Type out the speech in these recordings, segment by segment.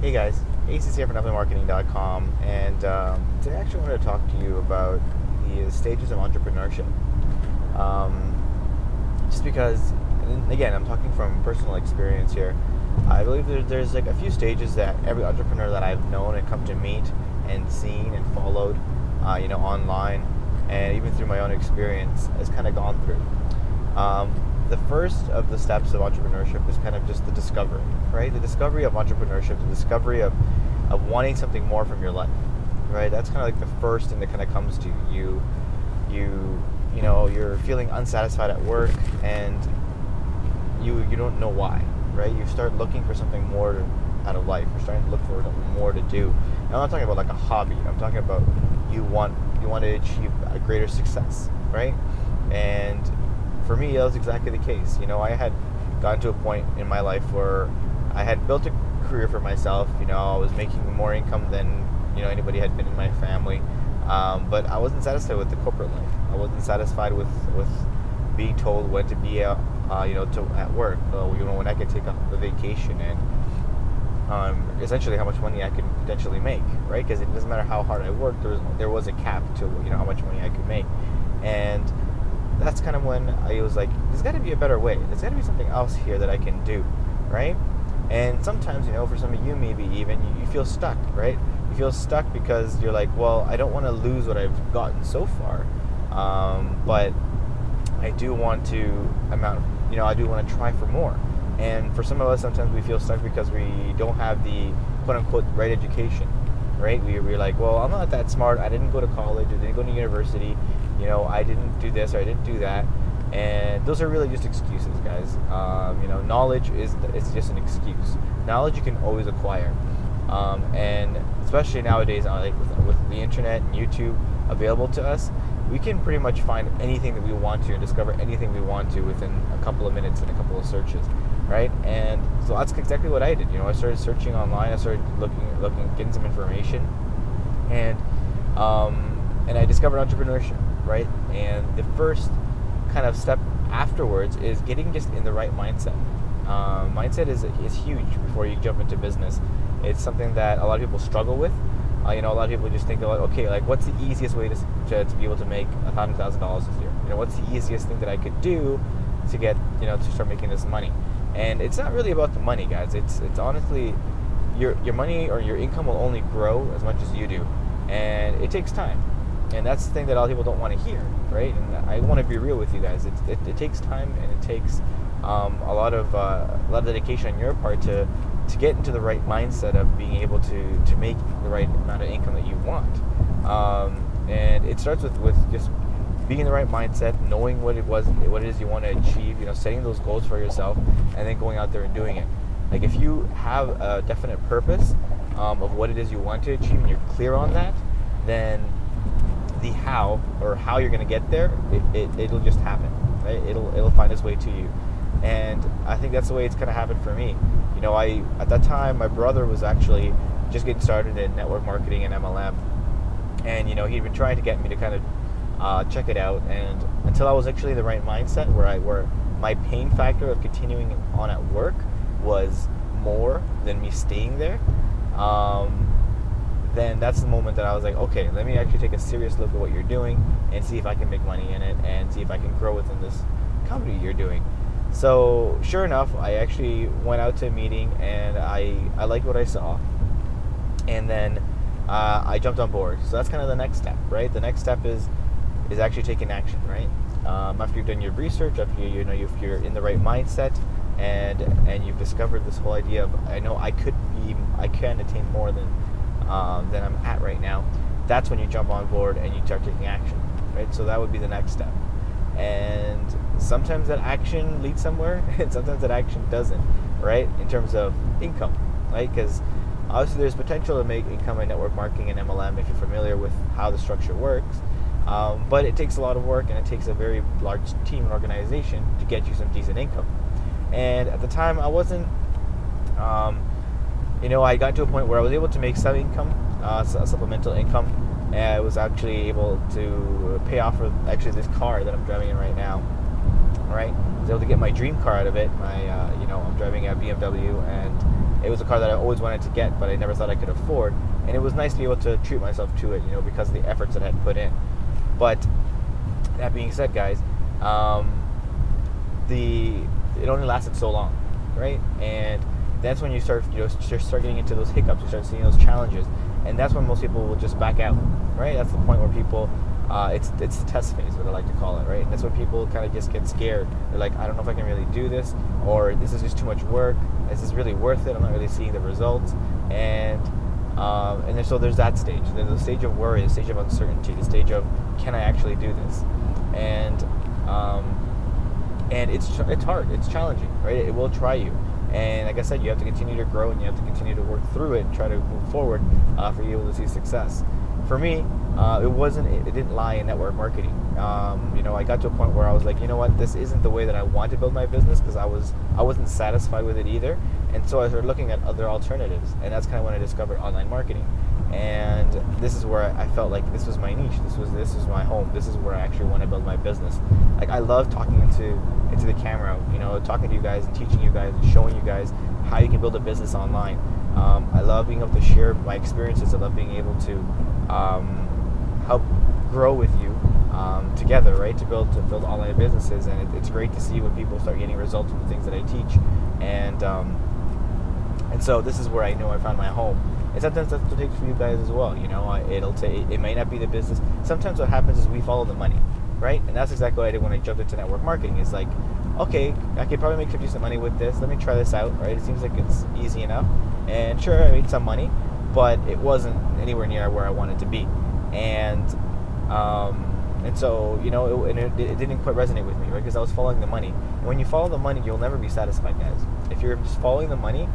Hey guys, Ace here from NetPlayMarketing.com, and today I actually wanted to talk to you about the stages of entrepreneurship. Just because, and again, I'm talking from personal experience here. I believe there's like a few stages that every entrepreneur that I've known and come to meet and seen and followed, online, and even through my own experience, has kind of gone through. The first of the steps of entrepreneurship is kind of just the discovery, right? The discovery of entrepreneurship, the discovery of wanting something more from your life, right? That's kind of like the first thing that kind of comes to you. You're feeling unsatisfied at work, and you don't know why, right? You start looking for something more out of life. You're starting to look for more to do. And I'm not talking about like a hobby. I'm talking about you want to achieve a greater success, right? And for me, that was exactly the case. I had gotten to a point in my life where I had built a career for myself. I was making more income than anybody had been in my family, but I wasn't satisfied with the corporate life. I wasn't satisfied with being told when to be out, at work. When I could take a vacation, and essentially how much money I could potentially make, right? Because it doesn't matter how hard I worked. There was a cap to how much money I could make, and that's kind of when I was like, there's got to be a better way. There's got to be something else here that I can do, right? And sometimes, for some of you, maybe even, you feel stuck, right? You feel stuck because you're like, well, I don't want to lose what I've gotten so far, but I do want to I do want to try for more. And for some of us, sometimes we feel stuck because we don't have the quote-unquote right education, right? We're like, well, I'm not that smart. I didn't go to college. I didn't go to university. I didn't do this or I didn't do that. And those are really just excuses, guys. Knowledge is just an excuse. Knowledge you can always acquire. And especially nowadays, like with the internet and YouTube available to us, we can pretty much find anything that we want to and discover anything we want to within a couple of minutes and a couple of searches, right? And so that's exactly what I did. I started searching online. I started looking, getting some information, and I discovered entrepreneurship, right? And the first kind of step afterwards is getting just in the right mindset. Mindset is huge before you jump into business. It's something that a lot of people struggle with. A lot of people just think, what's the easiest way to be able to make $100,000 this year? What's the easiest thing that I could do to get, to start making this money? And it's not really about the money, guys. It's honestly, your money or your income will only grow as much as you do, and it takes time. And that's the thing that a lot of people don't want to hear, right? And I want to be real with you guys. It takes time, and it takes a lot of dedication on your part to get into the right mindset of being able to make the right amount of income that you want. And it starts with just being in the right mindset, knowing what it is you want to achieve, setting those goals for yourself, and then going out there and doing it. Like, if you have a definite purpose of what it is you want to achieve, and you're clear on that, then the how you're going to get there, it'll just happen, right? It'll find its way to you. And I think that's the way it's kind of happened for me. At that time, my brother was actually just getting started in network marketing and MLM, and he'd been trying to get me to kind of check it out, and until I was actually in the right mindset where my pain factor of continuing on at work was more than me staying there, then that's the moment that I was like, okay, let me actually take a serious look at what you're doing and see if I can make money in it and see if I can grow within this company you're doing. So sure enough, I actually went out to a meeting, and I liked what I saw, and then I jumped on board. So that's kind of the next step, right? The next step is actually taking action, right? After you've done your research, after if you're in the right mindset, and you've discovered this whole idea of, I can attain more than I'm at right now. That's when you jump on board and you start taking action, right? So that would be the next step. And sometimes that action leads somewhere, and sometimes that action doesn't, right? In terms of income, right? Because obviously there's potential to make income in network marketing and MLM if you're familiar with how the structure works. But it takes a lot of work, and it takes a very large team and organization to get you some decent income. And at the time, I wasn't, I got to a point where I was able to make some income, supplemental income, and I was actually able to pay off for actually this car that I'm driving in right now. Right, I was able to get my dream car out of it. I'm driving a BMW, and It was a car that I always wanted to get, but I never thought I could afford. And it was nice to be able to treat myself to it, because of the efforts that I had put in. But that being said, guys, it only lasted so long, right? And that's when you start getting into those hiccups. You start seeing those challenges, and that's when most people will just back out, right? That's the point where people, it's the test phase, what I like to call it, right? And that's when people kind of just get scared. They're like, I don't know if I can really do this, or this is just too much work. Is this really worth it? I'm not really seeing the results, and then so there's that stage. There's the stage of worry, the stage of uncertainty, the stage of, can I actually do this? And it's hard, it's challenging, right? It will try you. And like I said, you have to continue to grow, and you have to continue to work through it and try to move forward for you able to see success. For me, it didn't lie in network marketing. I got to a point where I was like, you know what, this isn't the way that I want to build my business, because I wasn't satisfied with it either. And so I started looking at other alternatives, and that's kind of when I discovered online marketing. And this is where I felt like this was my niche. This was my home. This is where I actually want to build my business. Like, I love talking into the camera, talking to you guys and teaching you guys and showing you guys how you can build a business online. I love being able to share my experiences. I love being able to help grow with you together, right? To build online businesses, and it's great to see when people start getting results with the things that I teach, and so this is where I know I found my home. And sometimes that's what it takes for you guys as well. It may not be the business. Sometimes what happens is we follow the money, right? And that's exactly what I did when I jumped into network marketing. It's like, okay, I could probably make some decent money with this. Let me try this out, right? It seems like it's easy enough. And sure, I made some money, but it wasn't anywhere near where I wanted to be. And so, it didn't quite resonate with me, right? Because I was following the money. And when you follow the money, you'll never be satisfied, guys. If you're just following the money,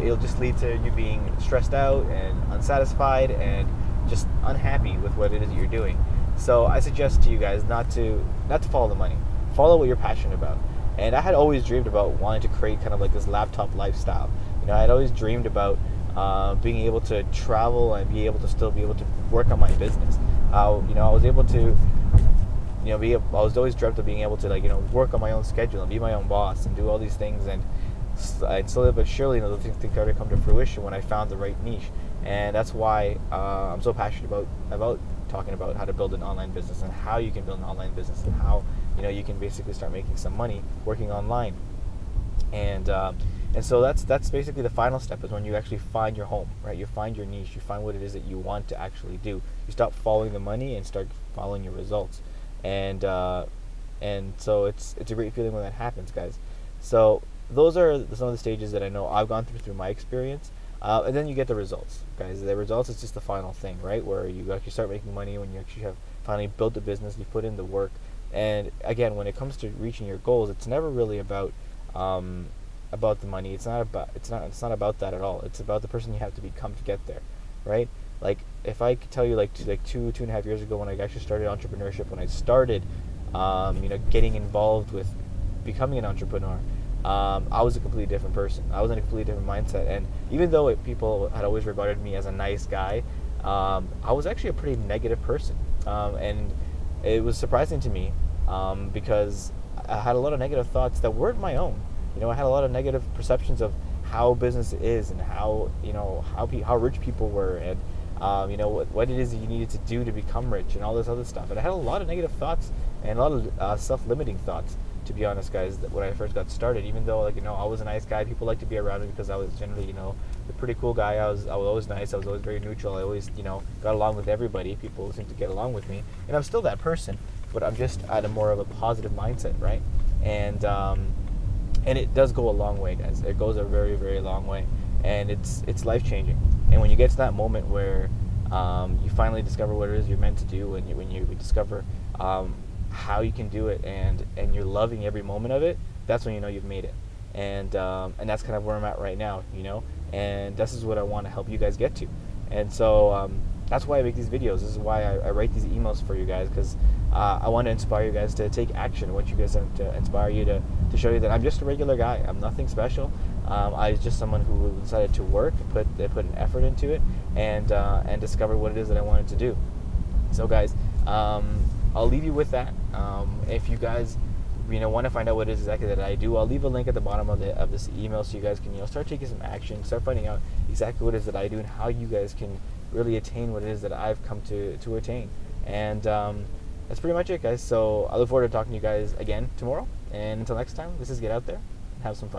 it'll just lead to you being stressed out and unsatisfied and just unhappy with what it is that you're doing. So I suggest to you guys not to follow the money. Follow what you're passionate about. And I had always dreamed about wanting to create kind of like this laptop lifestyle. I had always dreamed about being able to travel and be able to still be able to work on my business. I was able to, I was always dreamt of being able to work on my own schedule and be my own boss and do all these things. And slowly but surely, those things started to come to fruition when I found the right niche. And that's why I'm so passionate about talking about how to build an online business and how you can build an online business and how you can basically start making some money working online. And so that's basically the final step, is when you actually find your home, right? You find your niche, you find what it is that you want to actually do. You stop following the money and start following your results. And so it's a great feeling when that happens, guys. So those are some of the stages that I know I've gone through my experience. And then you get the results, guys. The results is just the final thing, right? Where you actually start making money, when you actually have finally built the business, you put in the work. And again, when it comes to reaching your goals, it's never really about the money. It's not about that at all. It's about the person you have to become to get there, right? Like, if I could tell you, like 2.5 years ago, when I actually started entrepreneurship, when I started, getting involved with becoming an entrepreneur, I was a completely different person. I was in a completely different mindset. And even though people had always regarded me as a nice guy, I was actually a pretty negative person. And it was surprising to me because I had a lot of negative thoughts that weren't my own. I had a lot of negative perceptions of how business is and how rich people were, and what it is that you needed to do to become rich and all this other stuff. And I had a lot of negative thoughts and a lot of self-limiting thoughts, to be honest, guys, when I first got started. Even though I was a nice guy, people liked to be around me because I was generally a pretty cool guy. I was always nice. I was always very neutral. I always got along with everybody. People seemed to get along with me, and I'm still that person, but I'm just at a more of a positive mindset, right? And it does go a long way, guys. It goes a very, very long way, and it's life-changing. And when you get to that moment where you finally discover what it is you're meant to do, and when you discover how you can do it, and you're loving every moment of it, that's when you've made it. And that's kind of where I'm at right now, and this is what I want to help you guys get to. And so that's why I make these videos. This is why I write these emails for you guys, because I want to inspire you guys to take action. I want you guys to inspire you to show you that I'm just a regular guy. I'm nothing special. I was just someone who decided to work, put an effort into it, and discover what it is that I wanted to do. So, guys, I'll leave you with that. If you guys want to find out what it is exactly that I do, I'll leave a link at the bottom of this email so you guys can start taking some action, start finding out exactly what it is that I do and how you guys can really attain what it is that I've come to attain. And that's pretty much it, guys. So I look forward to talking to you guys again tomorrow. And until next time, this is Get Out There and have some fun.